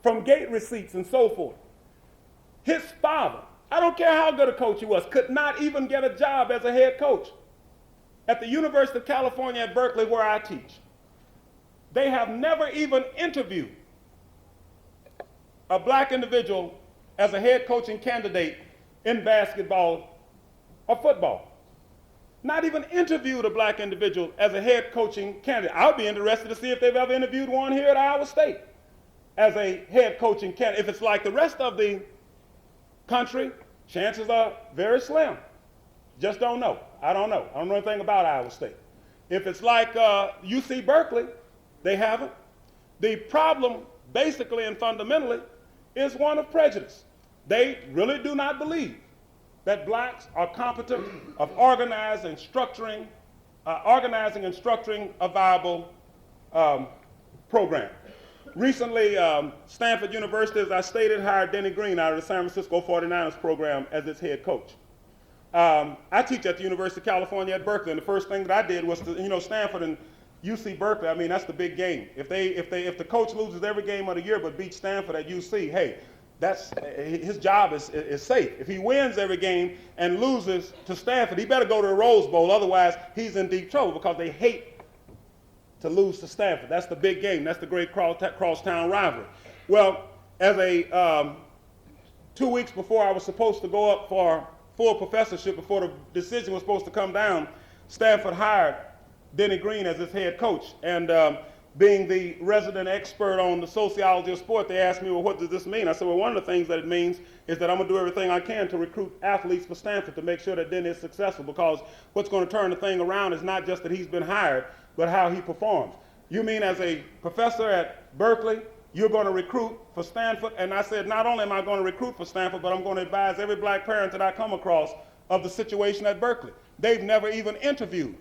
from gate receipts and so forth. His father, I don't care how good a coach he was, could not even get a job as a head coach. At the University of California at Berkeley, where I teach, they have never even interviewed a black individual as a head coaching candidate in basketball or football. Not even interviewed a black individual as a head coaching candidate. I would be interested to see if they've ever interviewed one here at Iowa State as a head coaching candidate. If it's like the rest of the country, chances are very slim. Just don't know. I don't know. I don't know anything about Iowa State. If it's like UC Berkeley, they haven't. The problem, basically and fundamentally, is one of prejudice. They really do not believe that blacks are competent of organizing and structuring a viable program. Recently, Stanford University, as I stated, hired Denny Green out of the San Francisco 49ers program as its head coach. I teach at the University of California at Berkeley, and the first thing that I did was to, Stanford and UC Berkeley, I mean, that's the big game. If the coach loses every game of the year but beats Stanford at UC, hey, his job is safe. If he wins every game and loses to Stanford, he better go to the Rose Bowl, otherwise he's in deep trouble because they hate to lose to Stanford. That's the big game. That's the great crosstown rivalry. Well, as 2 weeks before I was supposed to go up for full professorship, before the decision was supposed to come down, Stanford hired Denny Green as his head coach. And being the resident expert on the sociology of sport, they asked me, well, what does this mean? I said, well, one of the things that it means is that I'm going to do everything I can to recruit athletes for Stanford to make sure that Denny is successful, because what's going to turn the thing around is not just that he's been hired, but how he performs. You mean as a professor at Berkeley, you're going to recruit for Stanford? And I said, not only am I going to recruit for Stanford, but I'm going to advise every black parent that I come across of the situation at Berkeley. They've never even interviewed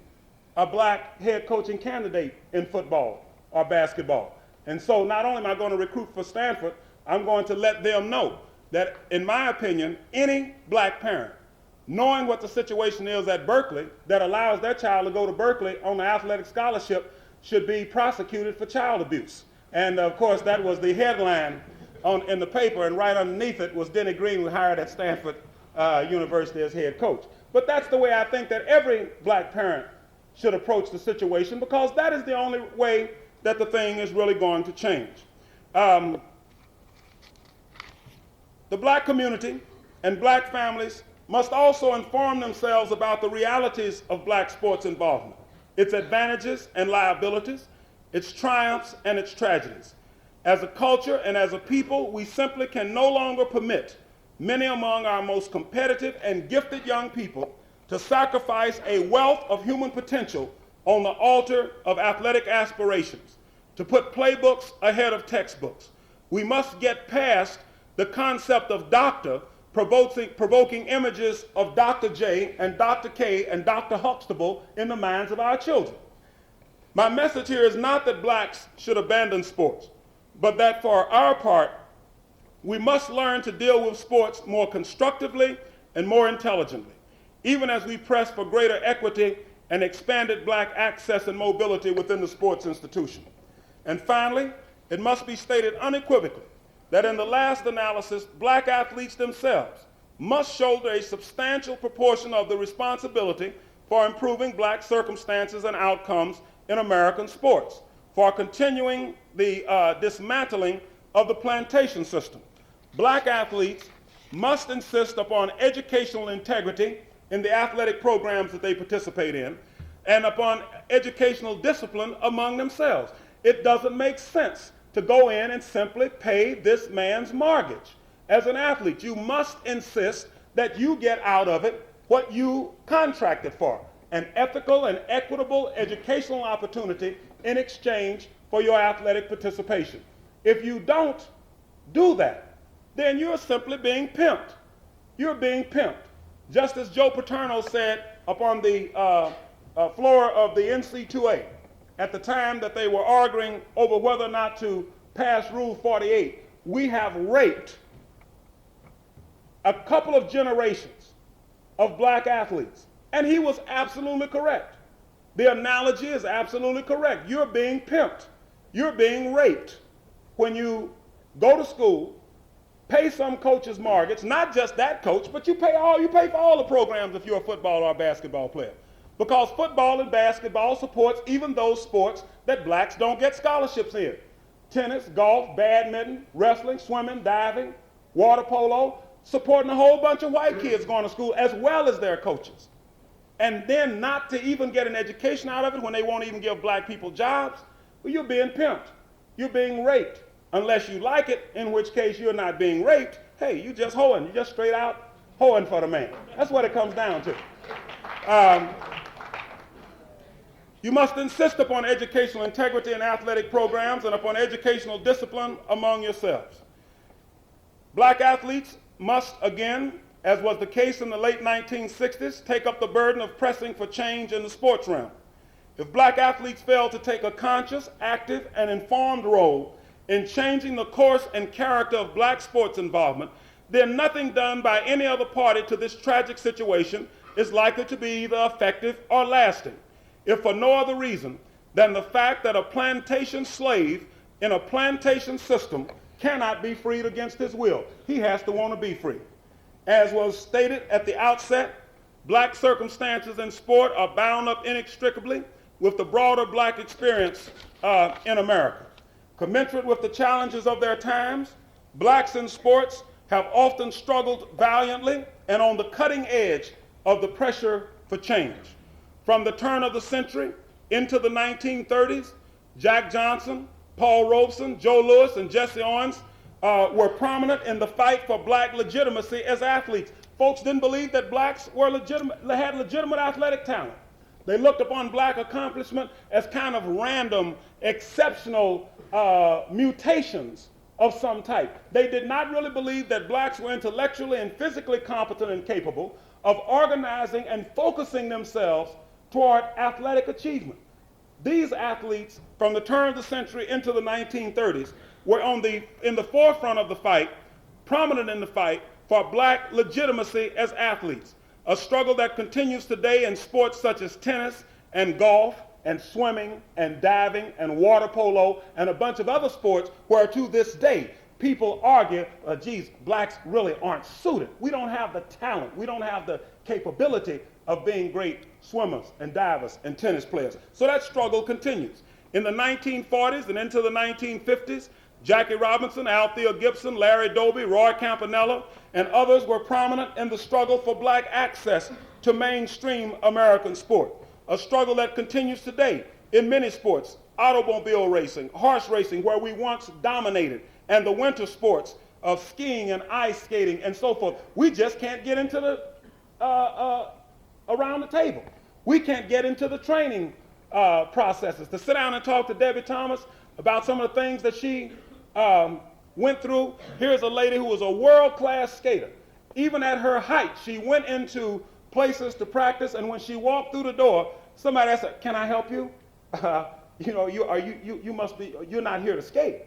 a black head coaching candidate in football or basketball. And so not only am I going to recruit for Stanford, I'm going to let them know that, in my opinion, any black parent, knowing what the situation is at Berkeley, that allows their child to go to Berkeley on an athletic scholarship, should be prosecuted for child abuse. And of course, that was the headline in the paper, and right underneath it was Denny Green was hired at Stanford University as head coach. But that's the way I think that every black parent should approach the situation, because that is the only way that the thing is really going to change. The black community and black families must also inform themselves about the realities of black sports involvement, its advantages and liabilities, its triumphs and its tragedies. As a culture and as a people, we simply can no longer permit many among our most competitive and gifted young people to sacrifice a wealth of human potential on the altar of athletic aspirations, to put playbooks ahead of textbooks. We must get past the concept of doctor provoking images of Dr. J and Dr. K and Dr. Huxtable in the minds of our children. My message here is not that blacks should abandon sports, but that for our part, we must learn to deal with sports more constructively and more intelligently, even as we press for greater equity and expanded black access and mobility within the sports institution. And finally, it must be stated unequivocally that in the last analysis, black athletes themselves must shoulder a substantial proportion of the responsibility for improving black circumstances and outcomes in American sports, for continuing the dismantling of the plantation system. Black athletes must insist upon educational integrity in the athletic programs that they participate in, and upon educational discipline among themselves. It doesn't make sense to go in and simply pay this man's mortgage. As an athlete, you must insist that you get out of it what you contracted for, an ethical and equitable educational opportunity in exchange for your athletic participation. If you don't do that, then you're simply being pimped. You're being pimped. Just as Joe Paterno said upon the floor of the NC2A at the time that they were arguing over whether or not to pass Rule 48, we have raped a couple of generations of black athletes. And he was absolutely correct. The analogy is absolutely correct. You're being pimped. You're being raped when you go to school, pay some coach's mortgage, not just that coach, but you pay for all the programs if you're a football or a basketball player. Because football and basketball supports even those sports that blacks don't get scholarships in. Tennis, golf, badminton, wrestling, swimming, diving, water polo, supporting a whole bunch of white kids going to school as well as their coaches. And then not to even get an education out of it when they won't even give black people jobs, well, you're being pimped. You're being raped. Unless you like it, in which case you're not being raped. Hey, you just hoeing. You just straight out hoeing for the man. That's what it comes down to. You must insist upon educational integrity in athletic programs and upon educational discipline among yourselves. Black athletes must, again, as was the case in the late 1960s, take up the burden of pressing for change in the sports realm. If black athletes fail to take a conscious, active, and informed role in changing the course and character of black sports involvement, then nothing done by any other party to this tragic situation is likely to be either effective or lasting, if for no other reason than the fact that a plantation slave in a plantation system cannot be freed against his will. He has to want to be free. As was stated at the outset, black circumstances in sport are bound up inextricably with the broader black experience in America. Commensurate with the challenges of their times, blacks in sports have often struggled valiantly and on the cutting edge of the pressure for change. From the turn of the century into the 1930s, Jack Johnson, Paul Robeson, Joe Louis, and Jesse Owens were prominent in the fight for black legitimacy as athletes. Folks didn't believe that blacks were had legitimate athletic talent. They looked upon black accomplishment as kind of random, exceptional mutations of some type. They did not really believe that blacks were intellectually and physically competent and capable of organizing and focusing themselves toward athletic achievement. These athletes, from the turn of the century into the 1930s, were in the forefront of the fight, prominent in the fight for black legitimacy as athletes, a struggle that continues today in sports such as tennis and golf and swimming and diving and water polo and a bunch of other sports where to this day people argue, geez, blacks really aren't suited. We don't have the talent. We don't have the capability of being great swimmers and divers and tennis players. So that struggle continues. In the 1940s and into the 1950s, Jackie Robinson, Althea Gibson, Larry Doby, Roy Campanella, and others were prominent in the struggle for black access to mainstream American sport, a struggle that continues today in many sports, automobile racing, horse racing, where we once dominated, and the winter sports of skiing and ice skating and so forth. We just can't get into the around the table. We can't get into the training processes. To sit down and talk to Debbie Thomas about some of the things that she went through. Here's a lady who was a world-class skater. Even at her height, she went into places to practice, and when she walked through the door, somebody said, "Can I help you? You're not here to skate."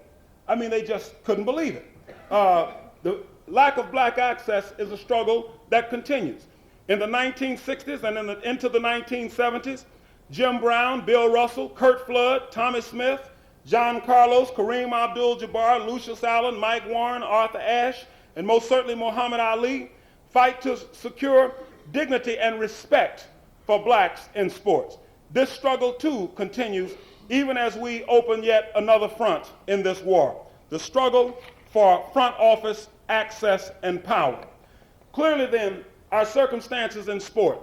I mean, they just couldn't believe it. The lack of black access is a struggle that continues. In the 1960s and into the 1970s, Jim Brown, Bill Russell, Curt Flood, Tommy Smith, John Carlos, Kareem Abdul-Jabbar, Lucius Allen, Mike Warren, Arthur Ashe, and most certainly Muhammad Ali fight to secure dignity and respect for blacks in sports. This struggle, too, continues even as we open yet another front in this war, the struggle for front office access and power. Clearly, then, our circumstances in sport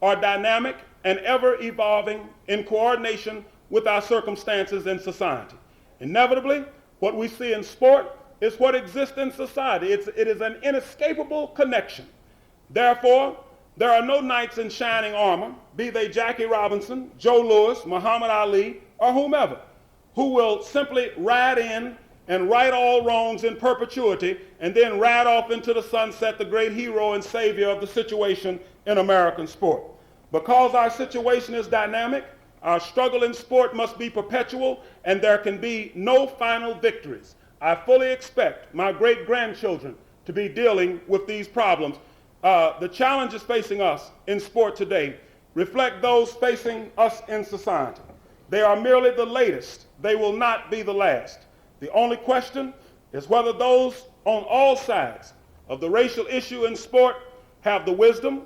are dynamic and ever-evolving in coordination with our circumstances in society. Inevitably, what we see in sport is what exists in society. It is an inescapable connection. Therefore, there are no knights in shining armor, be they Jackie Robinson, Joe Louis, Muhammad Ali, or whomever, who will simply ride in and right all wrongs in perpetuity and then ride off into the sunset, the great hero and savior of the situation in American sport. Because our situation is dynamic, our struggle in sport must be perpetual, and there can be no final victories. I fully expect my great-grandchildren to be dealing with these problems. The challenges facing us in sport today reflect those facing us in society. They are merely the latest. They will not be the last. The only question is whether those on all sides of the racial issue in sport have the wisdom,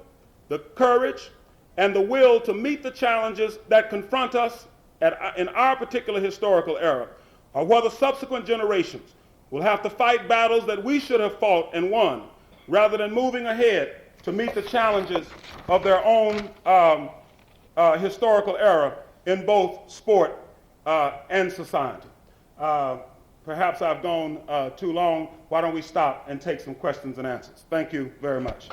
the courage, and the will to meet the challenges that confront us in our particular historical era, or whether subsequent generations will have to fight battles that we should have fought and won, rather than moving ahead to meet the challenges of their own historical era in both sport and society. Perhaps I've gone too long. Why don't we stop and take some questions and answers? Thank you very much.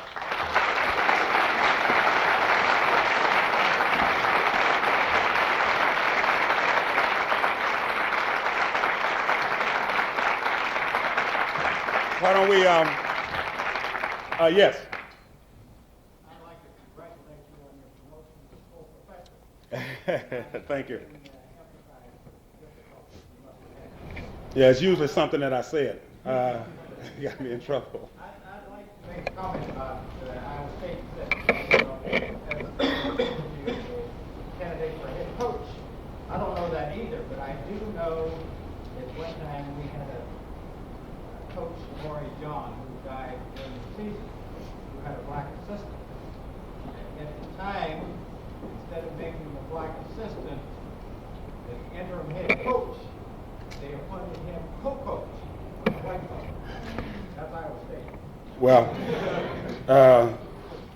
Why don't we, yes. I'd like to congratulate you on your promotion to full professor. Thank you. Yeah, it's usually something that I said. Got me in trouble. I'd like to make a comment about Iowa State as a candidate for head coach. I don't know that either, but I do know that one time we had a coach, Maury John, who died during the season, who had a black assistant. And at the time, instead of making him a black assistant, the interim head coach, they appointed him co-coach, a white coach. That's Iowa State. Well,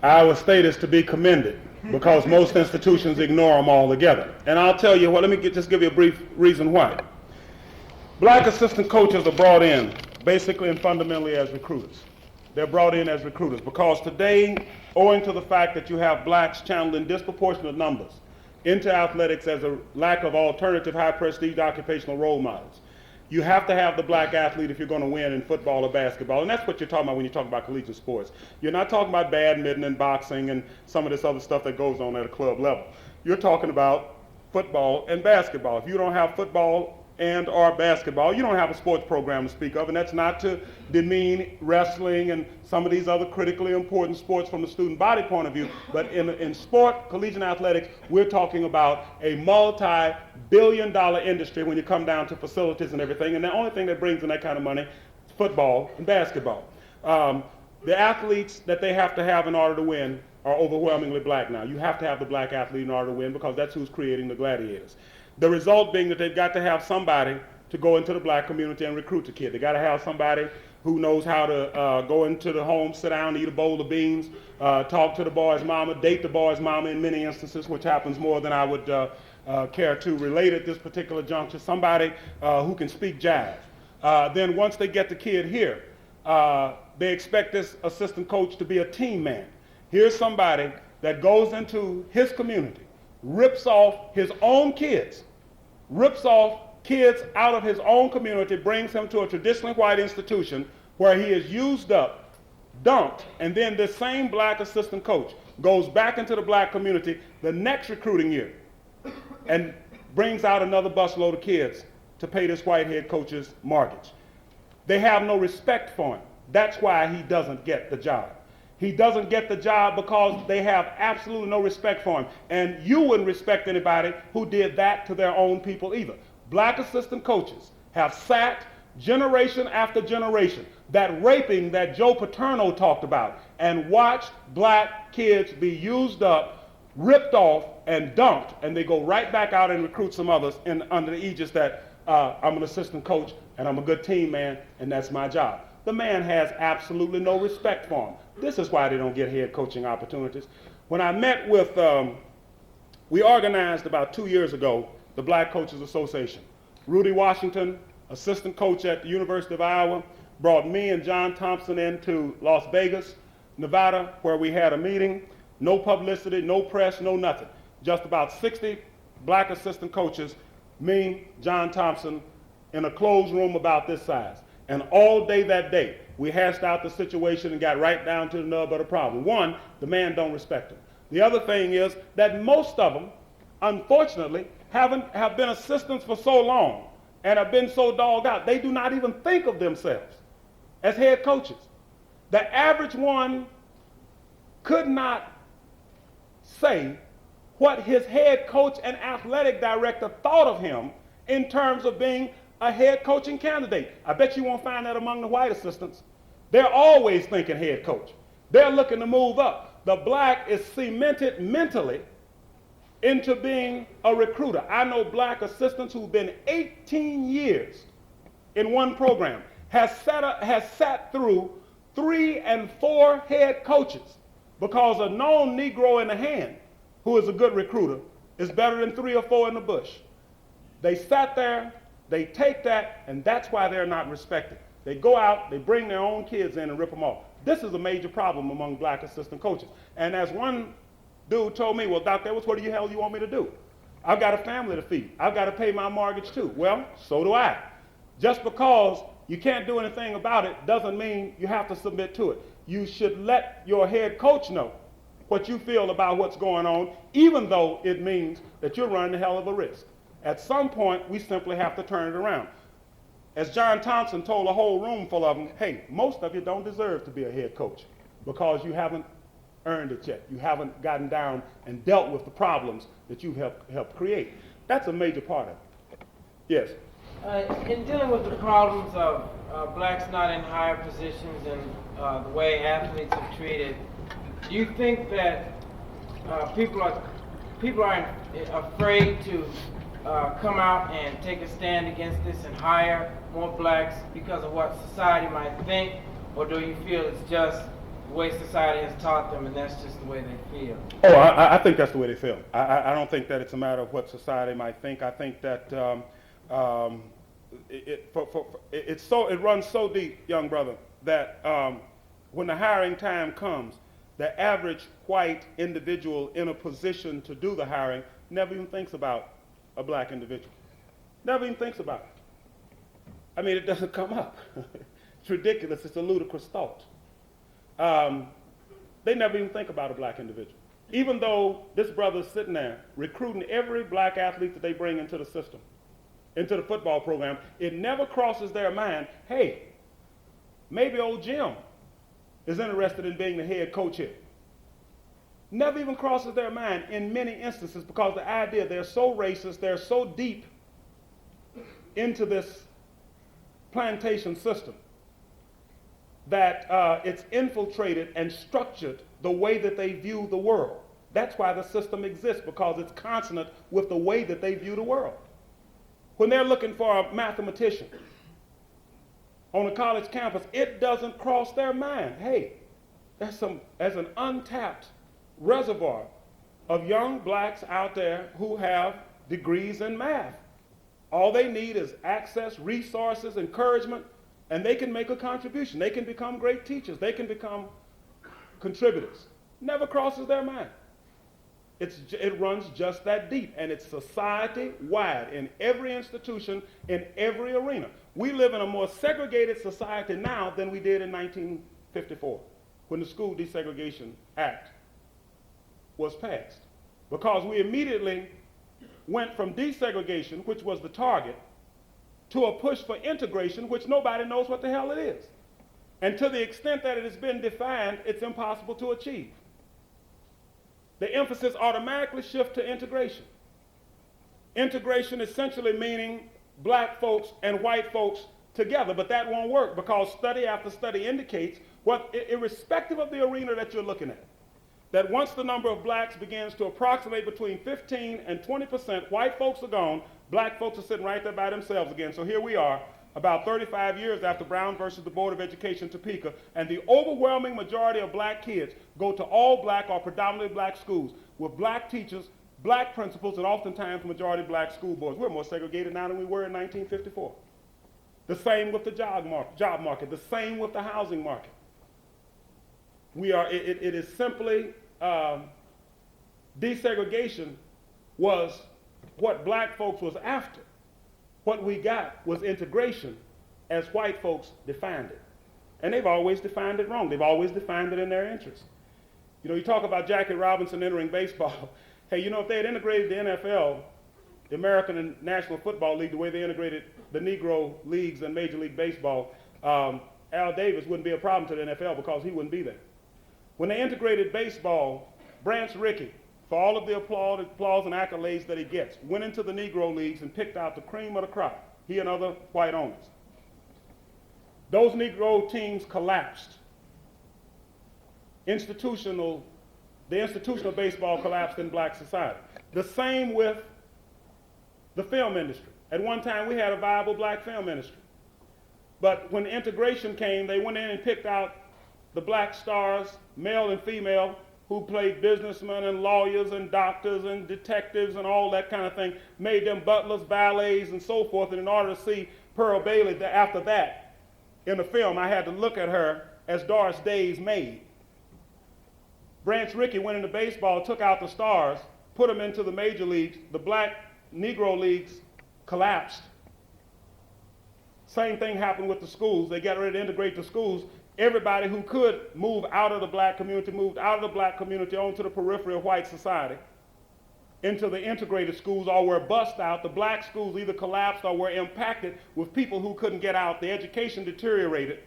Iowa State is to be commended because most institutions ignore them altogether. And I'll tell you what, let me just give you a brief reason why. Black assistant coaches are brought in basically and fundamentally as recruiters. They're brought in as recruiters because today, owing to the fact that you have blacks channeled in disproportionate numbers into athletics as a lack of alternative high prestige occupational role models, you have to have the black athlete if you're going to win in football or basketball. And that's what you're talking about when you talk about collegiate sports. You're not talking about badminton and boxing and some of this other stuff that goes on at a club level. You're talking about football and basketball. If you don't have football and or basketball, you don't have a sports program to speak of, and that's not to demean wrestling and some of these other critically important sports from the student body point of view, but in sport, collegiate athletics, we're talking about a multi-billion-dollar industry when you come down to facilities and everything, and the only thing that brings in that kind of money is football and basketball. The athletes that they have to have in order to win are overwhelmingly black now. You have to have the black athlete in order to win because that's who's creating the gladiators. The result being that they've got to have somebody to go into the black community and recruit the kid. They got to have somebody who knows how to go into the home, sit down, eat a bowl of beans, talk to the boy's mama, date the boy's mama in many instances, which happens more than I would care to relate at this particular juncture. Somebody who can speak jive. Then once they get the kid here, they expect this assistant coach to be a team man. Here's somebody that goes into his community, rips off his own kids, rips off kids out of his own community, brings him to a traditionally white institution where he is used up, dumped, and then this same black assistant coach goes back into the black community the next recruiting year and brings out another busload of kids to pay this white head coach's mortgage. They have no respect for him. That's why he doesn't get the job. He doesn't get the job because they have absolutely no respect for him. And you wouldn't respect anybody who did that to their own people either. Black assistant coaches have sat generation after generation, that raping that Joe Paterno talked about, and watched black kids be used up, ripped off, and dumped, and they go right back out and recruit some others under the aegis that I'm an assistant coach and I'm a good team man and that's my job. The man has absolutely no respect for him. This is why they don't get head coaching opportunities. When I met with, we organized about 2 years ago, the Black Coaches Association. Rudy Washington, assistant coach at the University of Iowa, brought me and John Thompson into Las Vegas, Nevada, where we had a meeting. No publicity, no press, no nothing. Just about 60 black assistant coaches, me, John Thompson, in a closed room about this size. And all day that day, we hashed out the situation and got right down to the nub of the problem. One, the man don't respect him. The other thing is that most of them, unfortunately, have been assistants for so long and have been so dogged out, they do not even think of themselves as head coaches. The average one could not say what his head coach and athletic director thought of him in terms of being a head coaching candidate. I bet you won't find that among the white assistants. They're always thinking head coach. They're looking to move up. The black is cemented mentally into being a recruiter. I know black assistants who've been 18 years in one program, has sat through 3 and 4 head coaches because a known Negro in the hand who is a good recruiter is better than 3 or 4 in the bush. They sat there, they take that, and that's why they're not respected. They go out, they bring their own kids in and rip them off. This is a major problem among black assistant coaches. And as one dude told me, well, Dr. Edwards, what the hell you want me to do? I've got a family to feed. I've got to pay my mortgage too. Well, so do I. Just because you can't do anything about it doesn't mean you have to submit to it. You should let your head coach know what you feel about what's going on, even though it means that you're running a hell of a risk. At some point, we simply have to turn it around. As John Thompson told a whole room full of them, hey, most of you don't deserve to be a head coach because you haven't earned it yet. You haven't gotten down and dealt with the problems that you've helped create. That's a major part of it. Yes? In dealing with the problems of blacks not in higher positions and the way athletes are treated, do you think that people are afraid to come out and take a stand against this and hire more blacks because of what society might think, or do you feel it's just the way society has taught them and that's just the way they feel? Oh, I think that's the way they feel. I don't think that it's a matter of what society might think. I think that it runs so deep, young brother, that when the hiring time comes, the average white individual in a position to do the hiring never even thinks about a black individual. Never even thinks about it. I mean, it doesn't come up. It's ridiculous. It's a ludicrous thought. They never even think about a black individual. Even though this brother's sitting there recruiting every black athlete that they bring into the system, into the football program, it never crosses their mind, hey, maybe old Jim is interested in being the head coach here. Never even crosses their mind in many instances because the idea they're so racist, they're so deep into this plantation system that it's infiltrated and structured the way that they view the world. That's why the system exists, because it's consonant with the way that they view the world. When they're looking for a mathematician on a college campus, it doesn't cross their mind, hey, there's an untapped reservoir of young blacks out there who have degrees in math. All they need is access, resources, encouragement, and they can make a contribution. They can become great teachers. They can become contributors. Never crosses their mind. It runs just that deep, and it's society-wide in every institution, in every arena. We live in a more segregated society now than we did in 1954, when the School Desegregation Act was passed, because we immediately went from desegregation, which was the target, to a push for integration, which nobody knows what the hell it is. And to the extent that it has been defined, it's impossible to achieve. The emphasis automatically shifts to integration. Integration essentially meaning black folks and white folks together, but that won't work because study after study indicates, irrespective of the arena that you're looking at, that once the number of blacks begins to approximate between 15 and 20%, white folks are gone, black folks are sitting right there by themselves again. So here we are, about 35 years after Brown versus the Board of Education Topeka, and the overwhelming majority of black kids go to all black or predominantly black schools with black teachers, black principals, and oftentimes majority black school boards. We're more segregated now than we were in 1954. The same with the job market, the same with the housing market. It is simply, desegregation was what black folks was after. What we got was integration as white folks defined it. And they've always defined it wrong. They've always defined it in their interest. You know, you talk about Jackie Robinson entering baseball. Hey, you know, if they had integrated the NFL, the American and National Football League, the way they integrated the Negro leagues and Major League Baseball, Al Davis wouldn't be a problem to the NFL because he wouldn't be there. When they integrated baseball, Branch Rickey, for all of the applause and accolades that he gets, went into the Negro leagues and picked out the cream of the crop. he and other white owners. Those Negro teams collapsed. The institutional baseball collapsed in black society. The same with the film industry. At one time, we had a viable black film industry. But when integration came, they went in and picked out the black stars, male and female, who played businessmen and lawyers and doctors and detectives and all that kind of thing, made them butlers, valets, and so forth. And in order to see Pearl Bailey after that in the film, I had to look at her as Doris Day's maid. Branch Rickey went into baseball, took out the stars, put them into the major leagues. The black Negro leagues collapsed. Same thing happened with the schools. They got ready to integrate the schools. Everybody who could move out of the black community moved out of the black community onto the periphery of white society into the integrated schools, or were bussed out. The black schools either collapsed or were impacted with people who couldn't get out. The education deteriorated.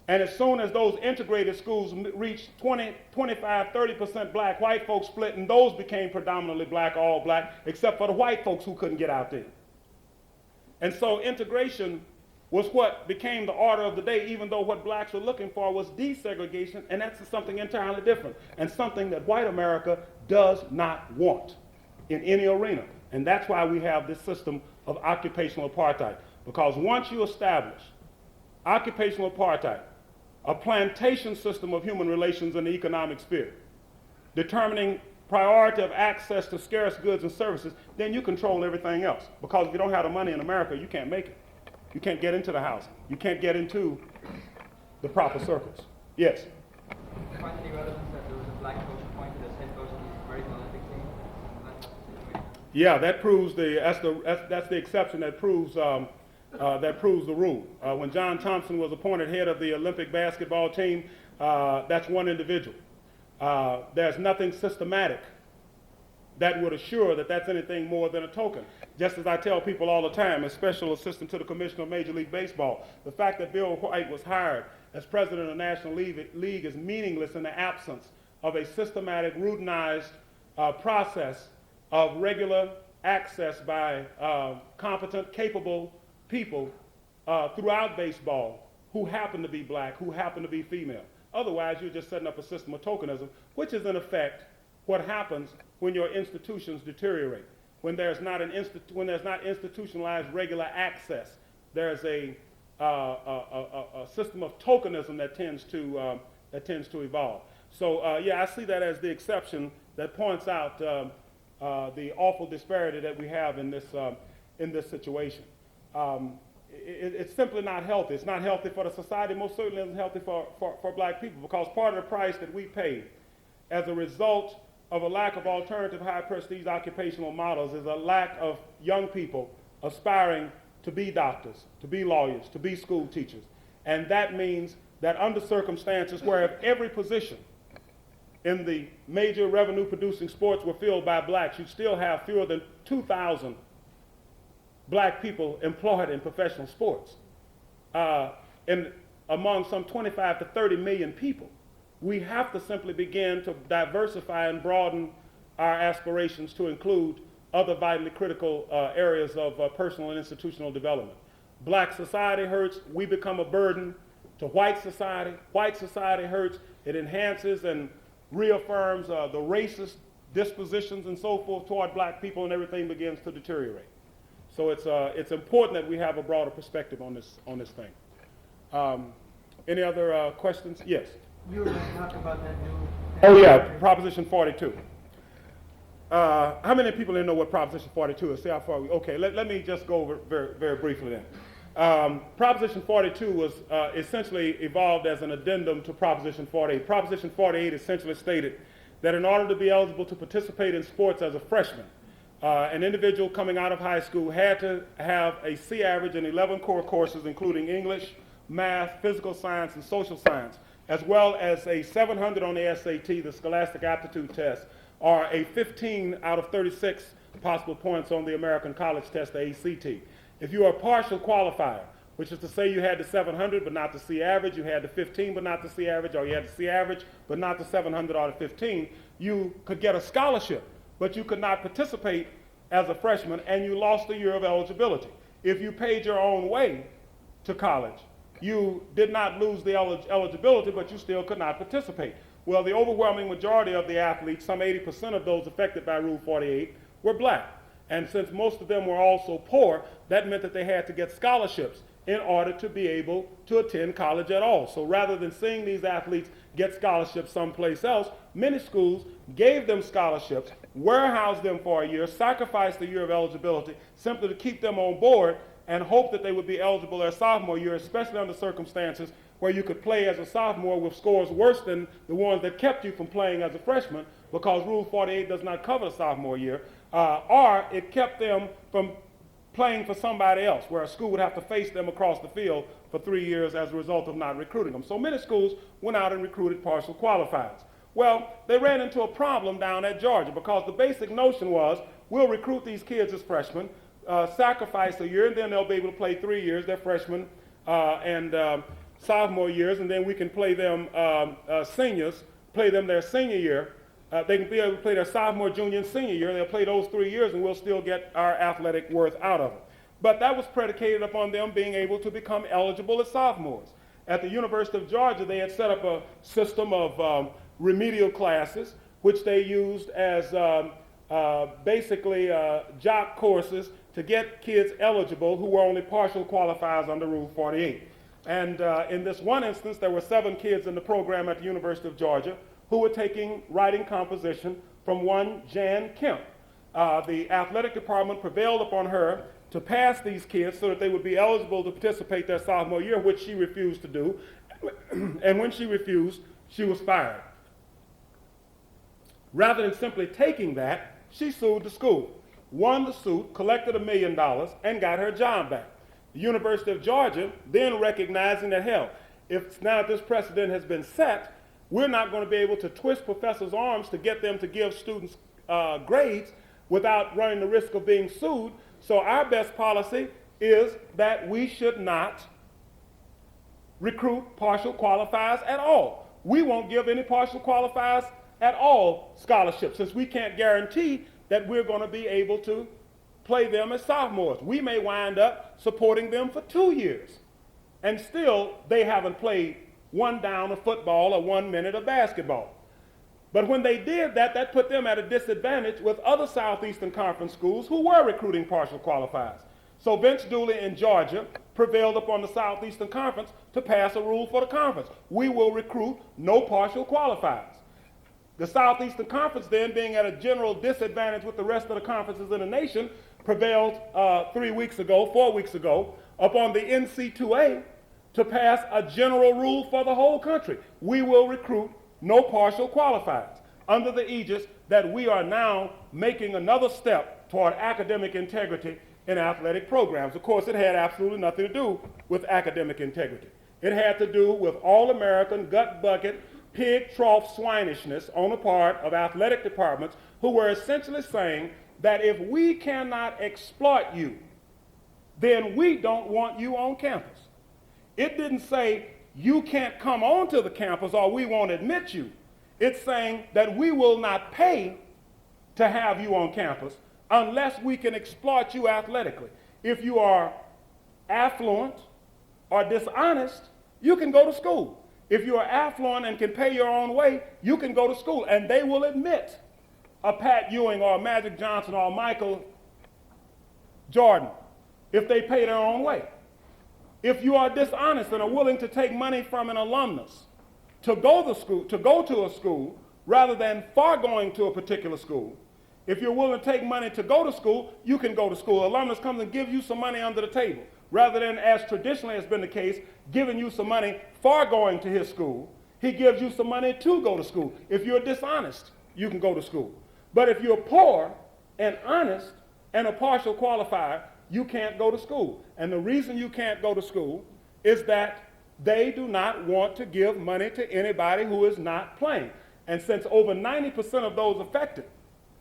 And as soon as those integrated schools reached 20, 25, 30% black, white folks split, and those became predominantly black, all black, except for the white folks who couldn't get out there. And so integration was what became the order of the day, even though what blacks were looking for was desegregation, and that's something entirely different, and something that white America does not want in any arena. And that's why we have this system of occupational apartheid. Because once you establish occupational apartheid, a plantation system of human relations in the economic sphere, determining priority of access to scarce goods and services, then you control everything else. Because if you don't have the money in America, you can't make it. You can't get into the house. You can't get into the proper circles. Yes? Do you find any relevance that there was a black coach appointed as head coach of the American Olympic team? Yeah, that proves that's the exception that proves the rule. When John Thompson was appointed head of the Olympic basketball team, that's one individual. There's nothing systematic that would assure that that's anything more than a token. Just as I tell people all the time, as special assistant to the commissioner of Major League Baseball, the fact that Bill White was hired as president of the National League is meaningless in the absence of a systematic, routinized process of regular access by competent, capable people throughout baseball who happen to be black, who happen to be female. Otherwise, you're just setting up a system of tokenism, which is in effect what happens when your institutions deteriorate. When there's not institutionalized regular access, there's a system of tokenism that tends to evolve. So yeah, I see that as the exception that points out the awful disparity that we have in this situation. It's simply not healthy. It's not healthy for the society. Most certainly isn't healthy for black people, because part of the price that we pay as a result of a lack of alternative high prestige occupational models is a lack of young people aspiring to be doctors, to be lawyers, to be school teachers. And that means that under circumstances where if every position in the major revenue producing sports were filled by blacks, you'd still have fewer than 2,000 black people employed in professional sports. Among some 25 to 30 million people, we have to simply begin to diversify and broaden our aspirations to include other vitally critical areas of personal and institutional development. Black society hurts, we become a burden to white society. White society hurts, it enhances and reaffirms the racist dispositions and so forth toward black people, and everything begins to deteriorate. So it's important that we have a broader perspective on this thing. Any other questions? Yes. You were going to talk about that new... Oh yeah, Proposition 42. How many people didn't know what Proposition 42 is? See how far we... Okay, let me just go over very, very briefly then. Proposition 42 was essentially evolved as an addendum to Proposition 48. Proposition 48 essentially stated that in order to be eligible to participate in sports as a freshman, an individual coming out of high school had to have a C average in 11 core courses, including English, math, physical science, and social science, as well as a 700 on the SAT, the Scholastic Aptitude Test, or a 15 out of 36 possible points on the American College Test, the ACT. If you are a partial qualifier, which is to say you had the 700 but not the C average, you had the 15 but not the C average, or you had the C average but not the 700 or the 15, you could get a scholarship, but you could not participate as a freshman, and you lost a year of eligibility. if you paid your own way to college, you did not lose the eligibility, but you still could not participate. Well, the overwhelming majority of the athletes, some 80% of those affected by Rule 48, were black. And since most of them were also poor, that meant that they had to get scholarships in order to be able to attend college at all. So rather than seeing these athletes get scholarships someplace else, many schools gave them scholarships, warehoused them for a year, sacrificed a year of eligibility simply to keep them on board and hope that they would be eligible their sophomore year, especially under circumstances where you could play as a sophomore with scores worse than the ones that kept you from playing as a freshman, because Rule 48 does not cover the sophomore year, or it kept them from playing for somebody else, where a school would have to face them across the field for 3 years as a result of not recruiting them. So many schools went out and recruited partial qualifiers. Well, they ran into a problem down at Georgia, because the basic notion was, we'll recruit these kids as freshmen, sacrifice a year, and then they'll be able to play 3 years, their freshman and sophomore years, and then we can play them seniors, play them their senior year. They can be able to play their sophomore, junior, and senior year. They'll play those 3 years, and we'll still get our athletic worth out of it. But that was predicated upon them being able to become eligible as sophomores. At the University of Georgia, they had set up a system of remedial classes, which they used as basically jock courses to get kids eligible who were only partial qualifiers under Rule 48. And in this one instance, there were 7 kids in the program at the University of Georgia who were taking writing composition from one Jan Kemp. The athletic department prevailed upon her to pass these kids so that they would be eligible to participate their sophomore year, which she refused to do. And when she refused, she was fired. Rather than simply taking that, she sued the school, won the suit, collected $1 million, and got her job back. The University of Georgia then recognizing that, hell, if now this precedent has been set, we're not going to be able to twist professors' arms to get them to give students grades without running the risk of being sued. So our best policy is that we should not recruit partial qualifiers at all. We won't give any partial qualifiers at all scholarships, since we can't guarantee that we're going to be able to play them as sophomores. We may wind up supporting them for 2 years, and still they haven't played one down of football or 1 minute of basketball. But when they did that, that put them at a disadvantage with other Southeastern Conference schools who were recruiting partial qualifiers. So Vince Dooley in Georgia prevailed upon the Southeastern Conference to pass a rule for the conference. We will recruit no partial qualifiers. The Southeastern Conference then, being at a general disadvantage with the rest of the conferences in the nation, prevailed 4 weeks ago, upon the NC2A to pass a general rule for the whole country. We will recruit no partial qualifiers, under the aegis that we are now making another step toward academic integrity in athletic programs. Of course, it had absolutely nothing to do with academic integrity. It had to do with all-American, gut-bucket, pig trough swinishness on the part of athletic departments who were essentially saying that if we cannot exploit you, then we don't want you on campus. It didn't say you can't come onto the campus or we won't admit you. It's saying that we will not pay to have you on campus unless we can exploit you athletically. If you are affluent or dishonest, you can go to school. If you are affluent and can pay your own way, you can go to school, and they will admit a Pat Ewing or a Magic Johnson or a Michael Jordan if they pay their own way. If you are dishonest and are willing to take money from an alumnus to go to a school rather than foregoing to a particular school, if you're willing to take money to go to school, you can go to school. Alumnus comes and gives you some money under the table, rather than, as traditionally has been the case, giving you some money foregoing to his school. He gives you some money to go to school. If you're dishonest, you can go to school. But if you're poor and honest and a partial qualifier, you can't go to school. And the reason you can't go to school is that they do not want to give money to anybody who is not playing. And since over 90% of those affected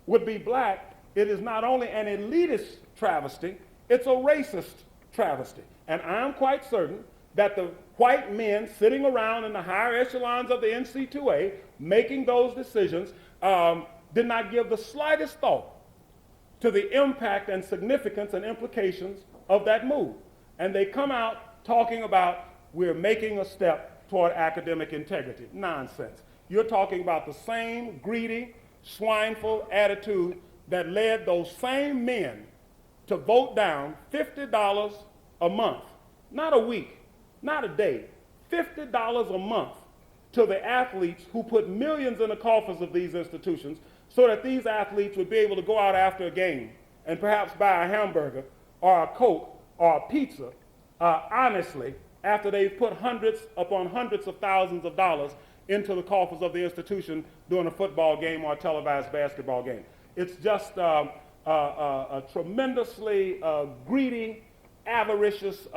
would be black, it is not only an elitist travesty, it's a racist travesty. And I'm quite certain that the white men sitting around in the higher echelons of the NC2A making those decisions did not give the slightest thought to the impact and significance and implications of that move. And they come out talking about we're making a step toward academic integrity. Nonsense. You're talking about the same greedy, swineful attitude that led those same men to vote down $50 a month, not a week, not a day, $50 a month to the athletes who put millions in the coffers of these institutions so that these athletes would be able to go out after a game and perhaps buy a hamburger or a Coke or a pizza honestly after they've put hundreds upon hundreds of thousands of dollars into the coffers of the institution during a football game or a televised basketball game. It's just a tremendously greedy, avaricious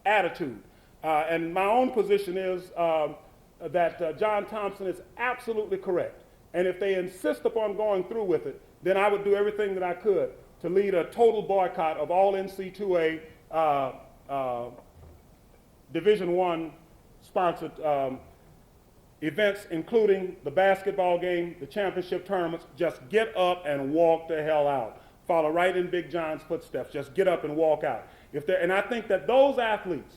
attitude. And my own position is that John Thompson is absolutely correct. And if they insist upon going through with it, then I would do everything that I could to lead a total boycott of all NC2A Division I sponsored events, including the basketball game, the championship tournaments. Just get up and walk the hell out. Follow right in Big John's footsteps. Just get up and walk out. And I think that those athletes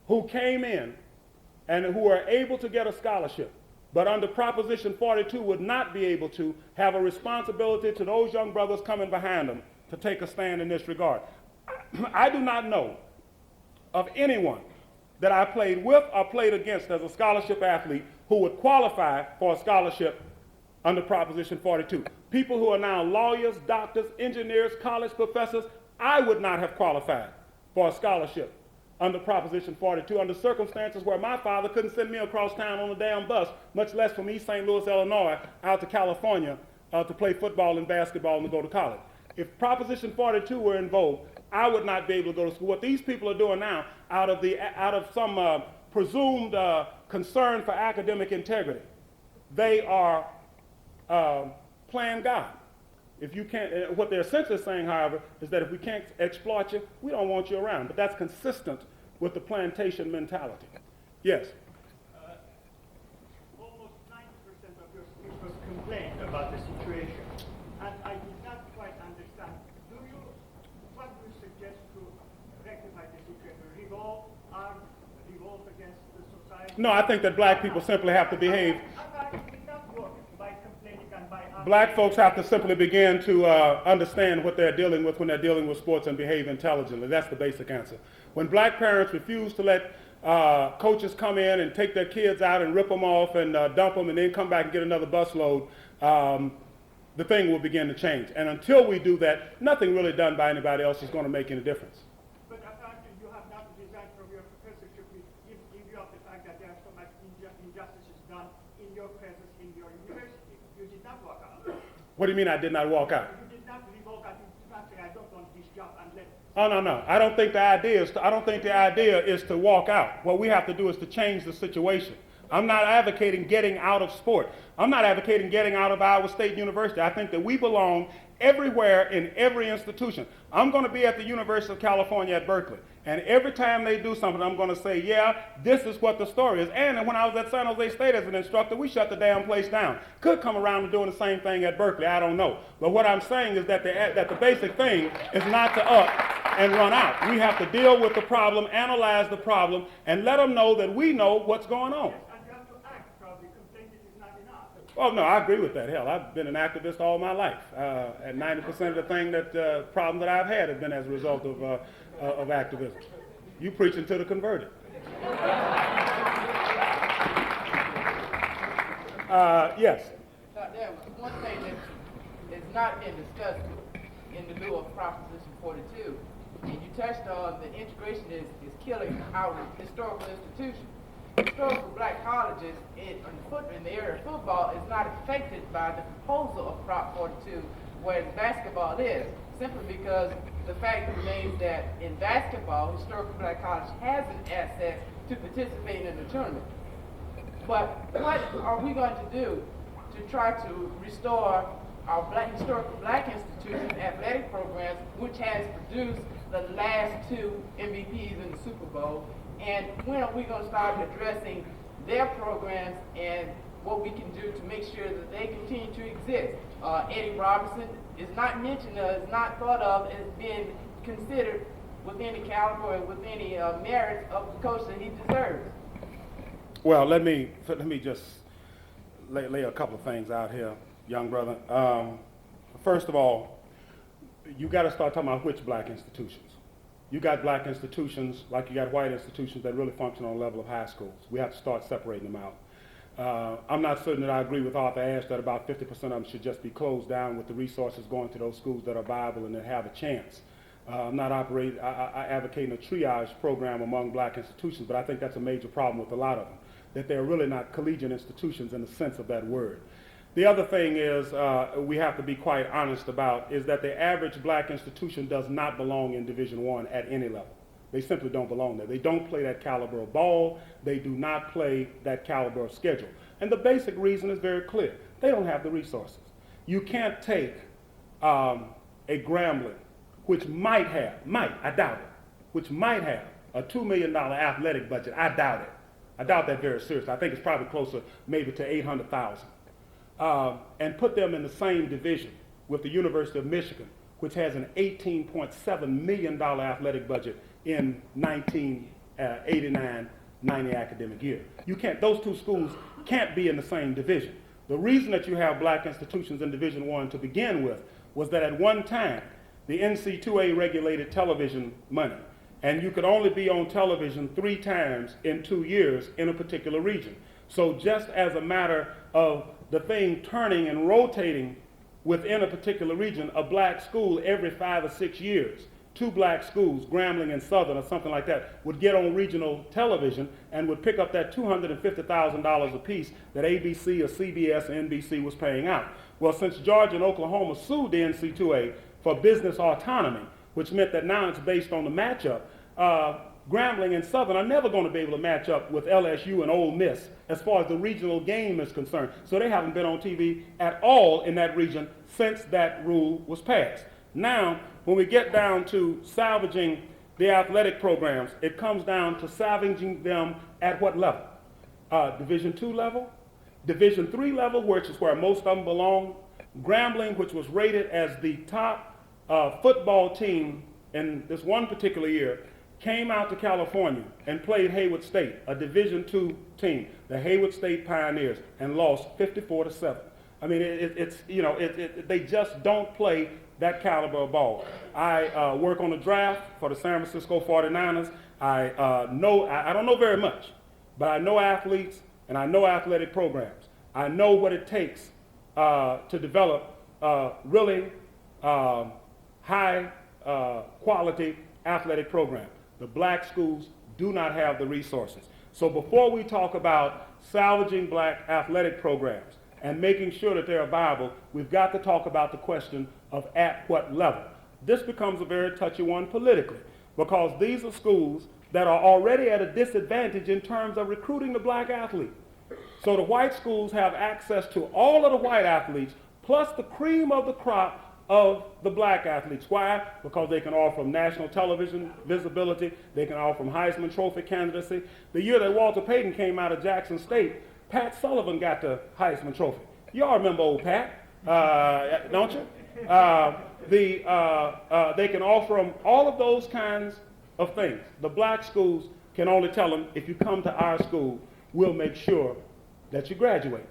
who came in and who are able to get a scholarship, but under Proposition 42 would not be able to, have a responsibility to those young brothers coming behind them to take a stand in this regard. I do not know of anyone that I played with or played against as a scholarship athlete who would qualify for a scholarship under Proposition 42. People who are now lawyers, doctors, engineers, college professors, I would not have qualified for a scholarship under Proposition 42 under circumstances where my father couldn't send me across town on a damn bus, much less from East St. Louis, Illinois, out to California to play football and basketball and to go to college. If Proposition 42 were in vogue, I would not be able to go to school. What these people are doing now, out of some presumed concern for academic integrity, they are playing God. If you can't, what they're essentially saying, however, is that if we can't exploit you, we don't want you around. But that's consistent with the plantation mentality. Yes? Almost 90% of your speakers complained about the situation. And I did not quite understand. What do you suggest to rectify the situation? Revolt against the society? No, I think that black people simply have to behave. Black folks have to simply begin to understand what they're dealing with when they're dealing with sports and behave intelligently. That's the basic answer. When black parents refuse to let coaches come in and take their kids out and rip them off and dump them and then come back and get another busload, the thing will begin to change. And until we do that, nothing really done by anybody else is going to make any difference. But apparently you have not resigned from your professorship in view of the fact that there are so much injustices done in your presence in your university. You did not walk out. What do you mean I did not walk out? You did not revoke out. You did not say, I don't want this job and let. Oh, no. I don't think the idea is to walk out. What we have to do is to change the situation. I'm not advocating getting out of sport. I'm not advocating getting out of Iowa State University. I think that we belong everywhere in every institution. I'm going to be at the University of California at Berkeley. And every time they do something, I'm going to say, yeah, this is what the story is. And when I was at San Jose State as an instructor, we shut the damn place down. Could come around and doing the same thing at Berkeley. I don't know. But what I'm saying is that the basic thing is not to up and run out. We have to deal with the problem, analyze the problem, and let them know that we know what's going on. And you have to act, probably. Complaining is not enough. Oh, no, I agree with that. Hell, I've been an activist all my life. And 90% of the problem that I've had has been as a result of activism. You preaching to the converted. Yes? There was one thing that is not being discussed in the lieu of Proposition 42, and you touched on the integration is killing our historical institutions. Historical black colleges in the area of football is not affected by the proposal of Prop 42, whereas basketball is, simply because the fact remains that in basketball, historical black college has an access to participate in the tournament. But what are we going to do to try to restore our historical black institutions athletic programs, which has produced the last two MVPs in the Super Bowl? And when are we going to start addressing their programs and what we can do to make sure that they continue to exist? Eddie Robertson is not mentioned, is not thought of as being considered with any caliber or with any merit of the coach that he deserves. Well, let me just lay a couple of things out here, young brother. First of all, you got to start talking about which black institutions. You got black institutions like you got white institutions that really function on the level of high schools. We have to start separating them out. I'm not certain that I agree with Arthur Ashe that about 50% of them should just be closed down with the resources going to those schools that are viable and that have a chance. I'm not advocating a triage program among black institutions, but I think that's a major problem with a lot of them, that they're really not collegiate institutions in the sense of that word. The other thing is we have to be quite honest about is that the average black institution does not belong in Division I at any level. They simply don't belong there. They don't play that caliber of ball. They do not play that caliber of schedule. And the basic reason is very clear. They don't have the resources. You can't take a Grambling, which I doubt it, which might have a $2 million athletic budget. I doubt it. I doubt that very seriously. I think it's probably closer maybe to 800,000. And put them in the same division with the University of Michigan, which has an $18.7 million athletic budget in 1989-90 academic year. You can't; those two schools can't be in the same division. The reason that you have black institutions in Division I to begin with was that at one time, the NC2A regulated television money, and you could only be on television 3 times in 2 years in a particular region. So just as a matter of the thing turning and rotating within a particular region, a black school every 5 or 6 years, 2 black schools, Grambling and Southern or something like that, would get on regional television and would pick up that $250,000 apiece that ABC or CBS or NBC was paying out. Well, since Georgia and Oklahoma sued the NC2A for business autonomy, which meant that now it's based on the matchup, Grambling and Southern are never going to be able to match up with LSU and Ole Miss as far as the regional game is concerned. So they haven't been on TV at all in that region since that rule was passed. Now, when we get down to salvaging the athletic programs, it comes down to salvaging them at what level? Division II level, Division III level, which is where most of them belong. Grambling, which was rated as the top football team in this one particular year, came out to California and played Haywood State, a Division II team, the Haywood State Pioneers, and lost 54-7. I mean, they just don't play that caliber of ball. I work on the draft for the San Francisco 49ers. I don't know very much, but I know athletes and I know athletic programs. I know what it takes to develop really high quality athletic program. The black schools do not have the resources. So before we talk about salvaging black athletic programs and making sure that they're viable, we've got to talk about the question of at what level. This becomes a very touchy one politically, because these are schools that are already at a disadvantage in terms of recruiting the black athlete. So the white schools have access to all of the white athletes, plus the cream of the crop of the black athletes. Why? Because they can offer from national television visibility, they can offer from Heisman Trophy candidacy. The year that Walter Payton came out of Jackson State, Pat Sullivan got the Heisman Trophy. Y'all remember old Pat, don't you? They can offer them all of those kinds of things. The black schools can only tell them, if you come to our school, we'll make sure that you graduate.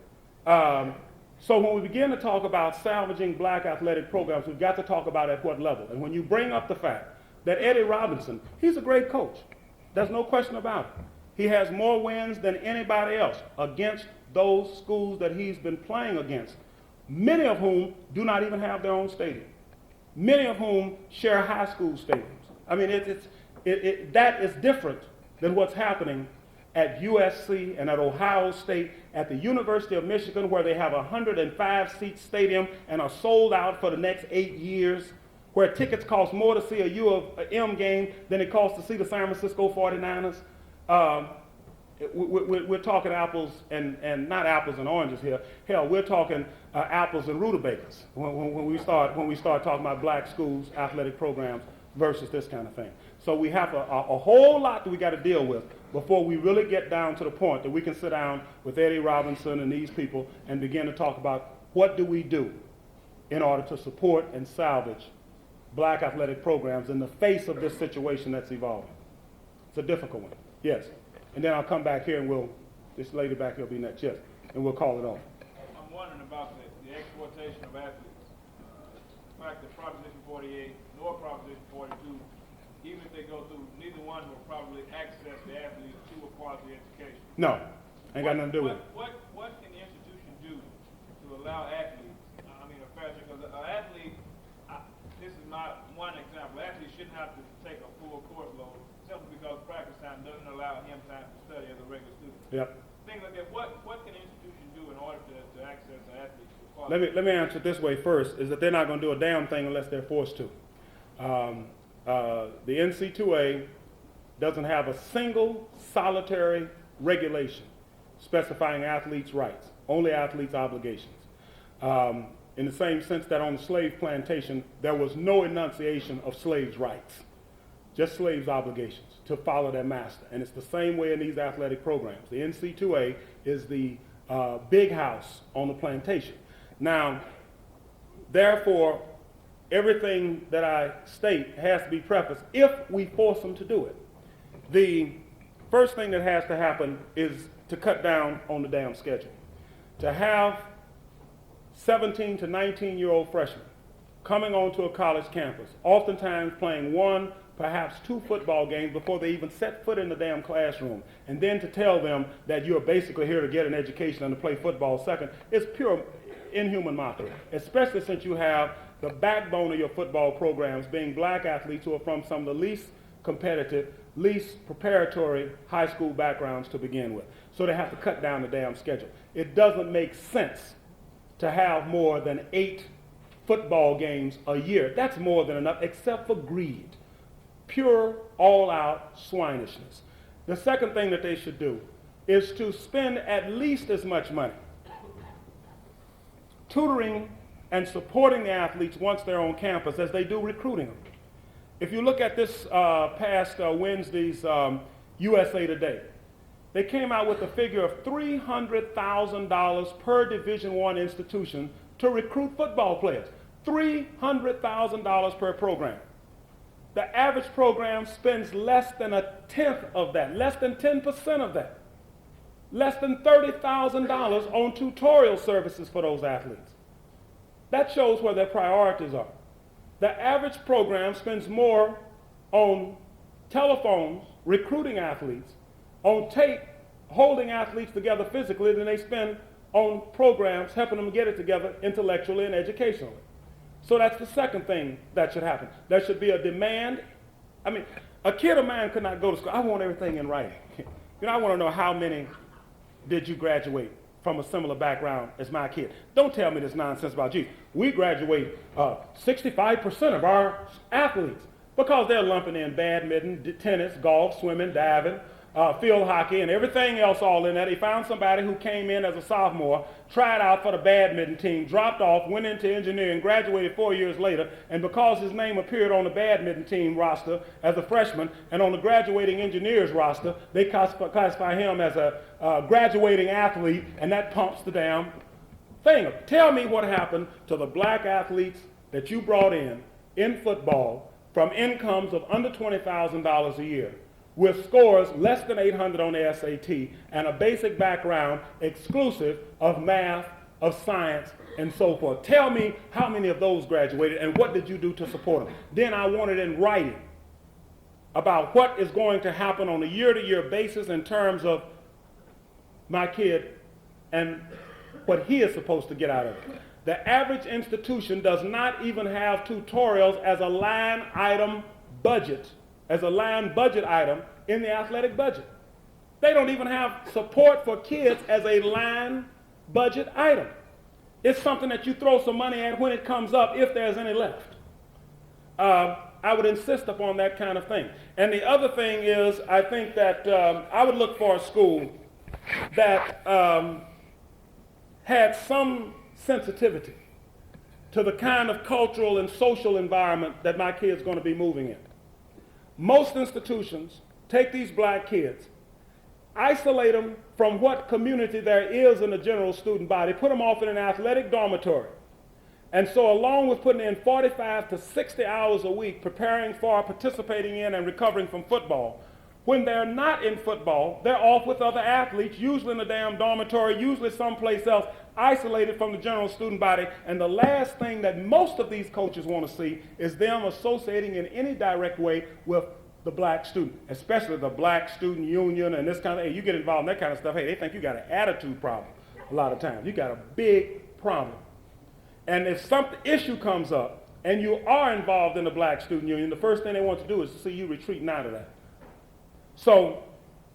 So when we begin to talk about salvaging black athletic programs, we've got to talk about at what level. And when you bring up the fact that Eddie Robinson, he's a great coach. There's no question about it. He has more wins than anybody else against those schools that he's been playing against, many of whom do not even have their own stadium, many of whom share high school stadiums. I mean, that is different than what's happening at USC and at Ohio State, at the University of Michigan, where they have a 105-seat stadium and are sold out for the next 8 years, where tickets cost more to see a U of M game than it costs to see the San Francisco 49ers. We're talking apples and not apples and oranges here. Hell, we're talking apples and rutabagas when we start talking about black schools, athletic programs versus this kind of thing. So we have a whole lot that we got to deal with before we really get down to the point that we can sit down with Eddie Robinson and these people and begin to talk about what do we do in order to support and salvage black athletic programs in the face of this situation that's evolving. It's a difficult one. Yes. And then I'll come back here and this lady back here will be next. Yes. And we'll call it on. I'm wondering about the exploitation of athletes. The fact that Proposition 48 nor Proposition 42, even if they go through, neither one will probably access the athletes to a quality education. No. Ain't got nothing to do with it. What can the institution do to allow athletes, a fair share, because an athlete, this is not one example, athletes shouldn't have to take a full course load simply because practice time doesn't allow him time to study as a regular student. Yep. Things like that. What can the institution do in order to access the athletes to quality? Let me answer it this way first, is that they're not going to do a damn thing unless they're forced to. The NC2A doesn't have a single solitary regulation specifying athletes' rights, only athletes' obligations. In the same sense that on the slave plantation, there was no enunciation of slaves' rights, just slaves' obligations to follow their master. And it's the same way in these athletic programs. The NC2A is the big house on the plantation. Now, therefore, everything that I state has to be prefaced if we force them to do it. The first thing that has to happen is to cut down on the damn schedule. To have 17 to 19-year-old freshmen coming onto a college campus, oftentimes playing one, perhaps two football games before they even set foot in the damn classroom, and then to tell them that you're basically here to get an education and to play football second, is pure inhuman mockery, especially since you have the backbone of your football programs being black athletes who are from some of the least competitive, least preparatory high school backgrounds to begin with. So they have to cut down the damn schedule. It doesn't make sense to have more than 8 football games a year. That's more than enough, except for greed. Pure, all-out swinishness. The second thing that they should do is to spend at least as much money tutoring and supporting the athletes once they're on campus as they do recruiting them. If you look at this past Wednesday's USA Today, they came out with a figure of $300,000 per Division I institution to recruit football players. $300,000 per program. The average program spends less than a tenth of that, less than 10% of that. Less than $30,000 on tutorial services for those athletes. That shows where their priorities are. The average program spends more on telephones, recruiting athletes, on tape, holding athletes together physically than they spend on programs helping them get it together intellectually and educationally. So that's the second thing that should happen. There should be a demand. A kid of mine could not go to school. I want everything in writing. I want to know how many did you graduate from a similar background as my kid. Don't tell me this nonsense about, gee, we graduate 65% of our athletes because they're lumping in badminton, tennis, golf, swimming, diving, field hockey, and everything else all in there. They found somebody who came in as a sophomore, tried out for the badminton team, dropped off, went into engineering, graduated 4 years later, and because his name appeared on the badminton team roster as a freshman and on the graduating engineers roster, they classify him as a graduating athlete, and that pumps the damn thing. Tell me what happened to the black athletes that you brought in football from incomes of under $20,000 a year, with scores less than 800 on the SAT and a basic background exclusive of math, of science, and so forth. Tell me how many of those graduated and what did you do to support them. Then I want it in writing about what is going to happen on a year-to-year basis in terms of my kid and what he is supposed to get out of it. The average institution does not even have tutorials as a line item budget, as a line budget item in the athletic budget. They don't even have support for kids as a line budget item. It's something that you throw some money at when it comes up, if there's any left. I would insist upon that kind of thing. And the other thing is, I think that I would look for a school that had some sensitivity to the kind of cultural and social environment that my kid's going to be moving in. Most institutions take these black kids, isolate them from what community there is in the general student body, put them off in an athletic dormitory, And so along with putting in 45 to 60 hours a week preparing for, participating in, and recovering from football, when they're not in football, they're off with other athletes, usually in a damn dormitory, usually someplace else, isolated from the general student body. And the last thing that most of these coaches want to see is them associating in any direct way with the black student, especially the black student union and this kind of, hey, you get involved in that kind of stuff, hey, they think you got an attitude problem a lot of times. You got a big problem. And if some issue comes up and you are involved in the black student union, the first thing they want to do is to see you retreating out of that. So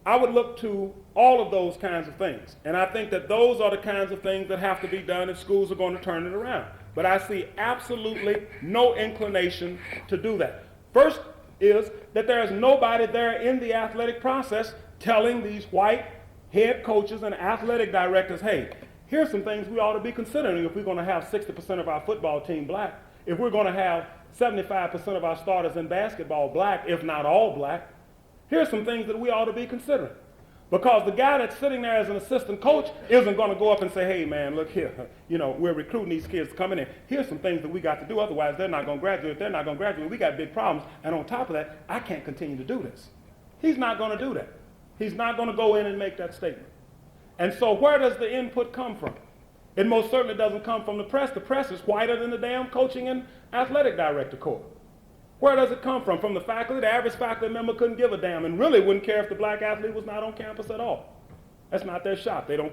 I would look to all of those kinds of things. And I think that those are the kinds of things that have to be done if schools are going to turn it around. But I see absolutely no inclination to do that. First is that there is nobody there in the athletic process telling these white head coaches and athletic directors, hey, here's some things we ought to be considering if we're going to have 60% of our football team black, if we're going to have 75% of our starters in basketball black, if not all black. Here's some things that we ought to be considering. Because the guy that's sitting there as an assistant coach isn't going to go up and say, hey, man, look here, we're recruiting these kids coming in. Here's some things that we got to do. Otherwise, they're not going to graduate. They're not going to graduate. We got big problems. And on top of that, I can't continue to do this. He's not going to do that. He's not going to go in and make that statement. And so where does the input come from? It most certainly doesn't come from the press. The press is whiter than the damn coaching and athletic director corps. Where does it come from? From the faculty? The average faculty member couldn't give a damn and really wouldn't care if the black athlete was not on campus at all. That's not their shop. They don't